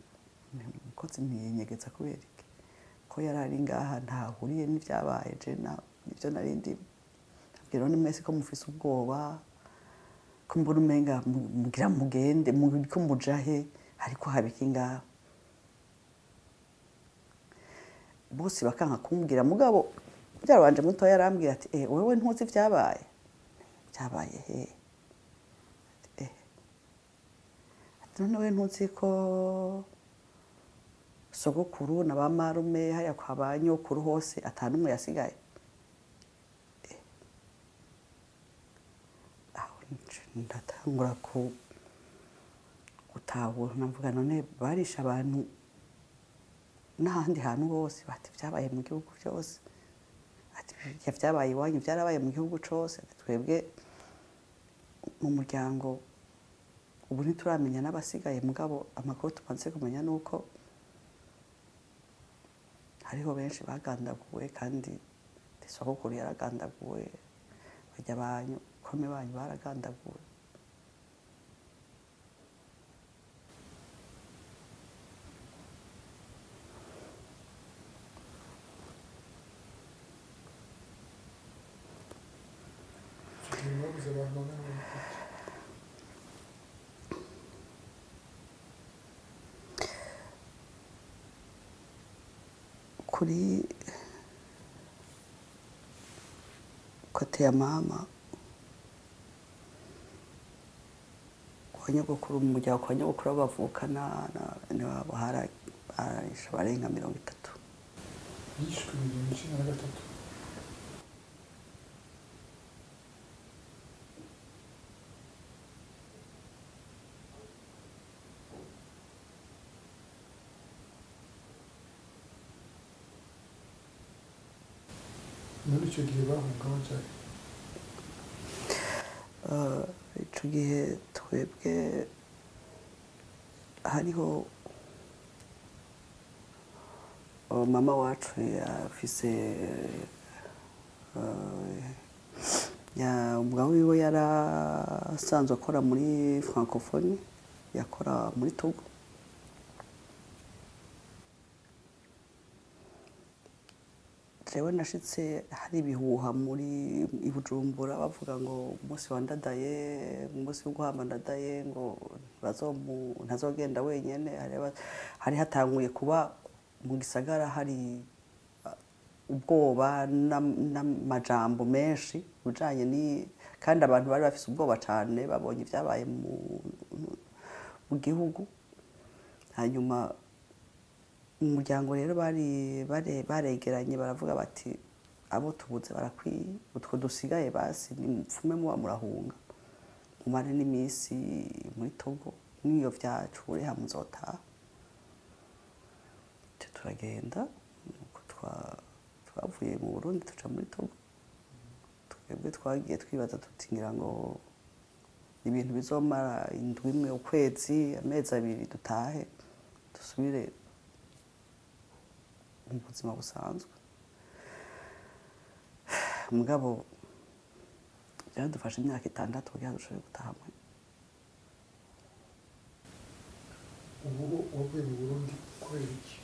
umukozi ntiyinyegeza kubera iki ko yarari ngaha ntahuriye n'ivyabaye je nivyo narindi abwira none mwese ko mufise ubwoba ko mbona umenga mugira mugende ko mujahe ariko habiki ngaha bose bakanka kumbwira mugabo byarabanje muto yarambwira ati wewe ntuzi vyabaye he ati none wewe ntuzi ko sogokuru na bamarume haya kwa banyokuru hose atanumwe yasigaye aho ndatangura gutahura navuga none barisha abantu n'ahandi hantu hose bati vyabaye mu gihugu cyose ati vyabaye iwanyu vyarabaye mu gihugu cyose twebwe mu muryango ubu ntituramenya n'abasigaye mugabo amakuru tumaze kumenya nuko hariho benshi bagandaguwe kandi sogokuru yaragandaguwe bajya banyu kome banyu baragandaguwe kuri kote ya mama kwa nyogokuru mu muryango kwa nyogokuru bavukana bene wabo harisha barenga 30 yishwe 2013 muri icyo gihe bahungaho cyane icyo gihe twebwe hariho mama wacu yafise umugabo wiwe yarasanzwe akora muri francophonie yakora muri Togo jewe nashitse hari ibihuha muri Bujumbura bavuga ngo umunsi wa ndadaye umunsi wo guhamba ndadaye ngo ntazogenda wenyene hari hatanguye kuba mu gisagara hari ubwoba n'amajambo menshi ujanye ni kandi abantu bari bafise ubwoba cyane babonye ibyabaye mu gihugu hanyuma umuryango rero baregeranye baravuga bati abo tubuze barakwiye utwo dusigaye basi nimupfume muba murahunga umare n'iminsi muri Togo niyo vyacure hamuzotaha turagenda nuko twavuye mu Burundi tuca muri Togo twebwe twagiye twibaza tutingira ngo ibintu bizomara indwi imwe ukwezi amezi abiri dutahe dusubire mu buzima busanzwe mugabo byadufashe imyaka 6 kugira ngo dushobore gutaha ubu wavuye mu Burundi kubera iki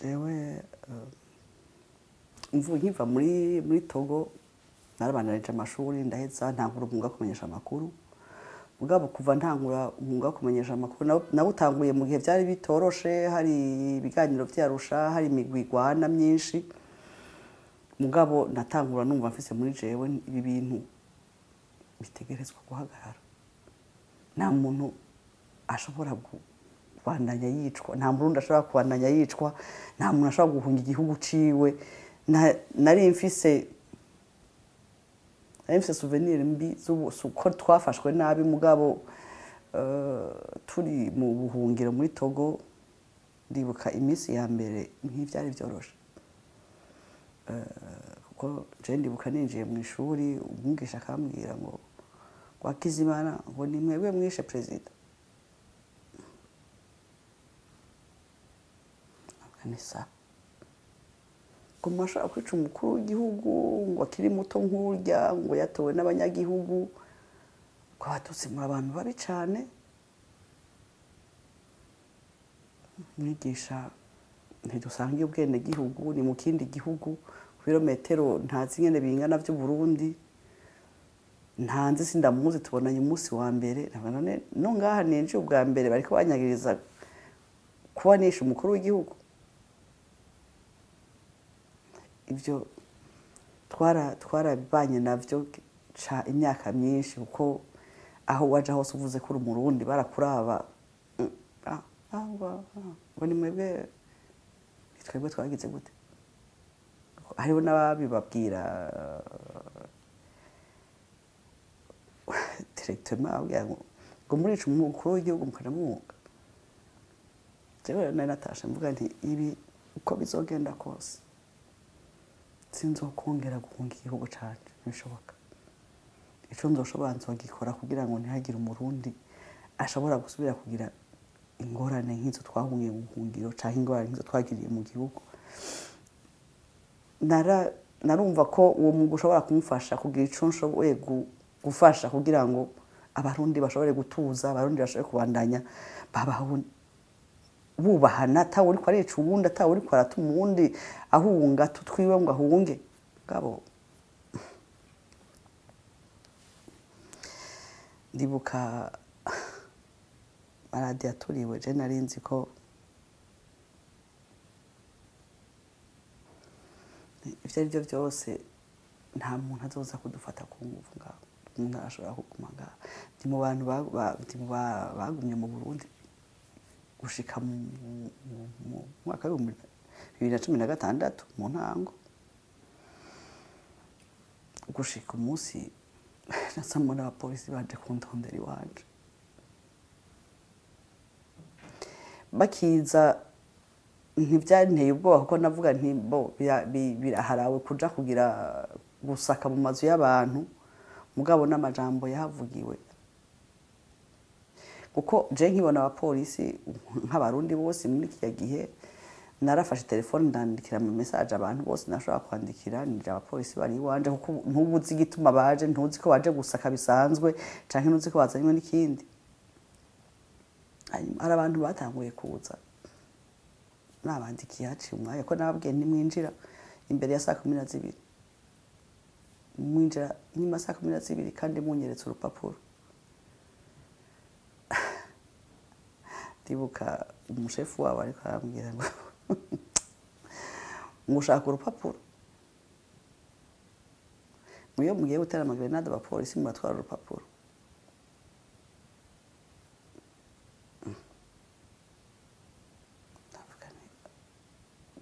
jewe nkiva muri Togo narabanarije amashuri ndaheza ntangura umwuga kumenyesha amakuru mugabo kuva ntangura umwuga kumenyesha amakuru nawe utanguye mu gihe byari bitoroshe hari ibiganiro byarusha hari imigwigwana myinshi mugabo natangura numva mfise muri jewe ibi bintu bitegerezwa guhagarara nta muntu ashobora kubandanya yicwa nta murundi ashobora kubandanya yicwa nta muntu ashobora guhunga igihugu ciwe nari mfise souvenir mbi ko twafashwe nabi mugabo turi mu buhungiro muri Togo ndibuka iminsi ya mbere nk'ivyari byoroshe kuko je ndibuka ninjiye mu ishuri umwigisha akambwira ngo Wakizimana ngo ni mwebwe mwishe president akanisa kumashaka kwica umukuru w'igihugu ngo akiri muto nk'urya ngo yatowe n'abanyagihugu ko batutse muri abantu babi cyane mwigisha ntidusanga ubwene gihugu ni mu kindi gihugu kilometero ntazi nyene bingana by'u Burundi ntanzi sindamuzi tubonanye umunsi wa mbere none no ngaha ninje ubwa mbere bariko banyagiriza kuba nishe umukuru w'igihugu ibyo twarabanye navyo imyaka myinshi kuko aho waje hose uvuze ko uri umurundi barakuraba ngo ni mwebwe twebwe twagize gute hariho n'ababibabwira directement abwira ngo murica umukuru w'igihugu mukanamuhunga jewe nari natashe mvuga nti ibi uko bizogenda kose sinzokongera guhunga igihugu cyacu bishoboka ico nzoshobora nzogikora kugira ngo ntihagire umurundi ashobora gusubira kugira ingorane nk'izo twahungiye mu buhungiro cyangwa ingorane nk'izo twagiriye mu gihugu narumva ko uwo mwuga ushobora kumufasha kugira ico nshoboye gufasha kugira ngo abarundi bashobore gutuza abarundi bashobore kubandanya babaho bubahana atawe uri kwareca ubundi atawe uri kwaratuma uwundi ahunga tutwiwe ngo ahunge ngabo ndibuka maradiyo aturiwe je nari nzi ko ivyo ari byo byose nta muntu azoza kudufata ku nguvu ngaho umuntu arashobora kuguma ngaho ndi mu bantu bagumye mu Burundi gushika mu mwaka wa 2016 mu ntango gushika umunsi nasamwe n'abapolisi baje kuntondera iwanje bakiza ntibyanteye ubwoba kuko navuga nti bo biraharawe kuja kugira gusaka mu mazu y'abantu mugabo n'amajambo yahavugiwe kuko je nkibona abapolisi nk'abarundi bose muri iki gihe narafashe telefone ndandikira mu message abantu bose nashobora kwandikira ni abapolisi bari iwanje kuko ntubuzi igituma baje ntuzi ko baje gusaka bisanzwe canke ntuzi ko bazanywe n'ikindi ari abantu batanguye kuza nabandikiye haciye umwanya ko nababwiye ntimwinjira imbere ya saa 12 mwinjira nyuma saa 12 kandi munyeretse urupapuro ndibuka umushefu wabo ariko arambwira ngo ngushaka urupapuro muyo mugiye gutera amagrenade abapolisi muratwara urupapuro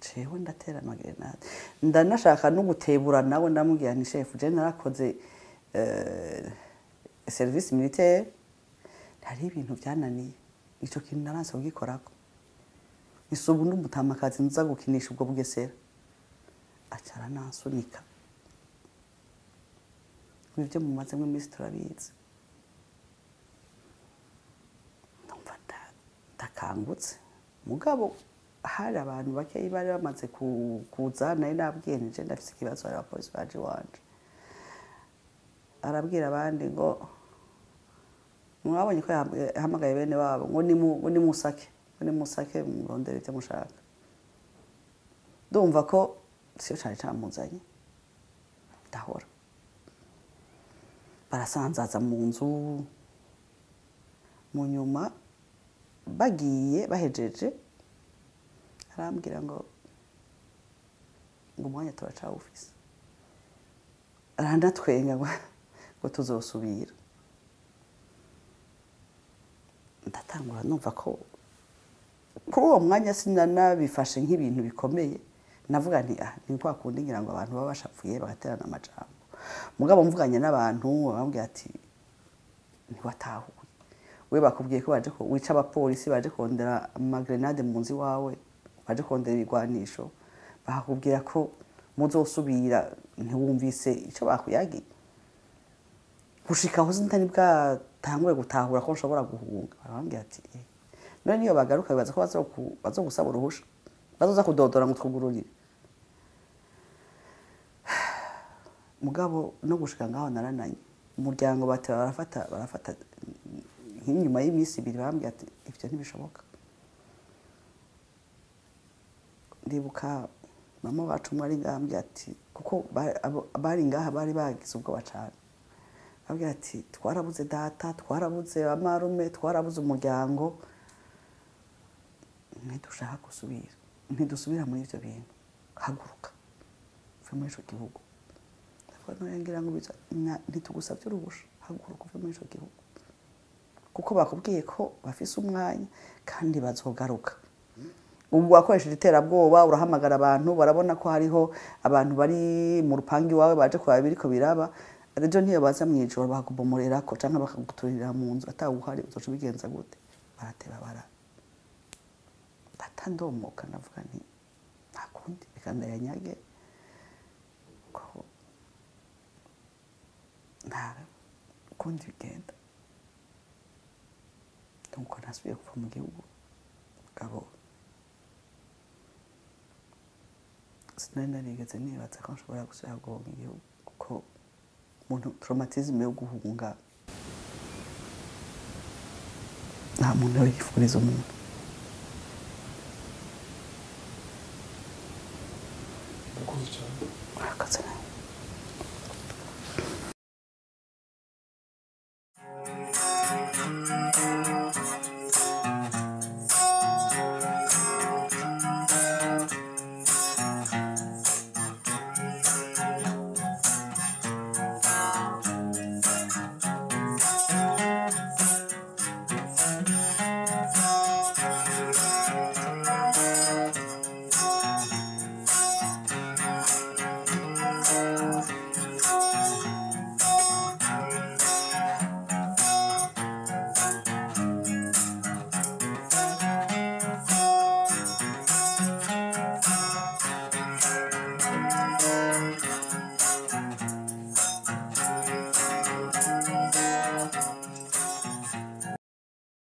jewe ndatera amagrenade ndanashaka no gutebura nawe ndamubwira ni chef je narakoze service militaire hari ibintu byananiye ico kintu naranse kugikorako isubu ndumutamakazi nza gukinisha ubwo bugesera acara nasunika nivyo mumaze mu minsi turabizi ndumva ndakangutse mugabo hari abantu bakeyi bari bamaze kuza nari nabwiye nje ndafise ikibazo ari abapolisi baje wanje arabwira abandi ngo mwabonye ko yahamagaye bene babo ngo ni musake murondere icyo mushaka ndumva ko siyo cyane cyamuzanye ndahora barasanzaza mu nzu mu nyuma bagiye bahejeje arambwira ngo umwanya turacawufise arandatwenga ngo tuzosubira ndatangura numva ko kuri uwo mwanya sinanabifashe nk'ibintu bikomeye navuga nti ni kwa kundi ngira ngo abantu baba bashapfuye bagaterana amajambo mugabo mvuganye n'abantu bambwira ati ntiwatahuye we bakubwiye ko baje ko wica abapolisi baje kondera amagrenade mu nzi wawe baje kondera ibigwanisho bakubwira ko muzosubira ntiwumvise ico bakuyagiye gushika aho zintani bwatangure gutahura ko nshobora guhunga barambwira ati none niyo bagaruka bibaza ko bazogusaba uruhusha bazoza kudodora ngo twugururire mugabo no gushika ngaho narananye umuryango barafata nk'inyuma y'imisi 2 bambwira ati ivyo ntibishoboka ndibuka mama wacu mwari ngambye ati kuko bari ngaha bari bagize ubwo bacana abwira ati twarabuze data twarabuze amarume twarabuze umuryango ntidushaka ntidusubira muri ivyo bintu haguruka uve muri ico gihugu none ngira ngo ntitugusabye uruhusha haguruka uve muri ico gihugu kuko bakubwiye ko bafise umwanya kandi bazogaruka ubu wakoresheje iterabwoba urahamagara abantu barabona ko hariho abantu bari mu rupangi wawe baje kwa biriko biraba rejo ntiyo baza mwijoro bakubomorera ko canka bakaguturira mu nzu atawuhari uzoca bigenza gute barateba ndatandomoka navuga nti nakundi bikanda yanyage ko nta kundi bigenda nuko nasubiye kuva mu gihugu gabo sinari narigeze nibaza ko nshobora gusubira guhunga igihugu kuko umuntu traumatisme yo guhunga nta muntu yifuriza umuntu Murakoze cyane. Murakoze.